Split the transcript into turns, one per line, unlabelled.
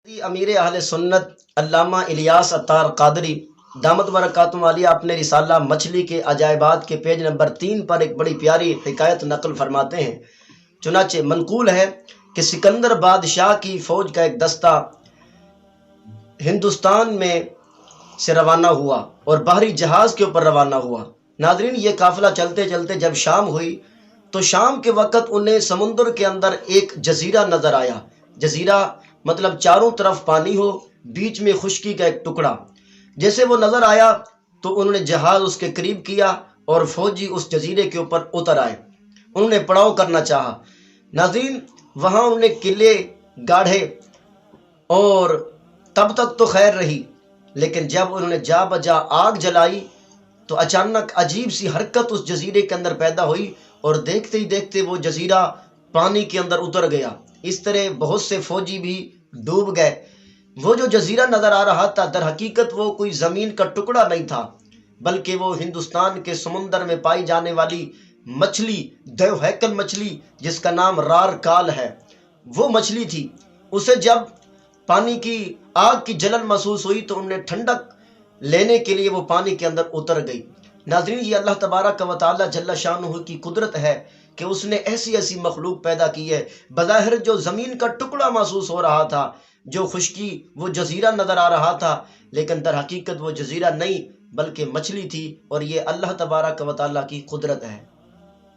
امیر اہل سنت علامہ الیاس عطار قادری دامت برکاتہم عالیہ اپنے رسالہ مچھلی کے عجائبات کے پیج نمبر 3 پر ایک بڑی پیاری حکایت نقل فرماتے ہیں۔ چنانچہ منقول ہے کہ سکندر بادشاہ کی فوج کا ایک دستہ ہندوستان میں سے روانہ ہوا اور بحری جہاز کے اوپر روانہ ہوا۔ ناظرین، یہ قافلہ چلتے چلتے جب شام ہوئی تو شام کے وقت انہیں سمندر کے اندر ایک جزیرہ نظر آیا۔ جزیرہ مطلب چاروں طرف پانی ہو، بیچ میں خشکی کا ایک ٹکڑا۔ جیسے وہ نظر آیا تو انہوں نے جہاز اس کے قریب کیا اور فوجی اس جزیرے کے اوپر اتر آئے۔ انہوں نے پڑاؤ کرنا چاہا۔ ناظرین، وہاں انہوں نے قلعے گاڑھے اور تب تک تو خیر رہی، لیکن جب انہوں نے جا بجا آگ جلائی تو اچانک عجیب سی حرکت اس جزیرے کے اندر پیدا ہوئی اور دیکھتے ہی دیکھتے وہ جزیرہ پانی کے اندر اتر گیا۔ اس طرح بہت سے فوجی بھی ڈوب گئے۔ وہ جو جزیرہ نظر آ رہا تھا در حقیقت وہ کوئی زمین کا ٹکڑا نہیں تھا، بلکہ وہ ہندوستان کے سمندر میں پائی جانے والی مچھلی، دیو ہیکل مچھلی جس کا نام رار کال ہے، وہ مچھلی تھی۔ اسے جب پانی کی آگ کی جلن محسوس ہوئی تو انہیں ٹھنڈک لینے کے لیے وہ پانی کے اندر اتر گئی۔ ناظرین، یہ اللہ تبارک و تعالی جل شانہ کی قدرت ہے کہ اس نے ایسی ایسی مخلوق پیدا کی ہے۔ بظاہر جو زمین کا ٹکڑا محسوس ہو رہا تھا، جو خشکی، وہ جزیرہ نظر آ رہا تھا، لیکن در حقیقت وہ جزیرہ نہیں بلکہ مچھلی تھی، اور یہ اللہ تبارک و تعالی کی قدرت ہے۔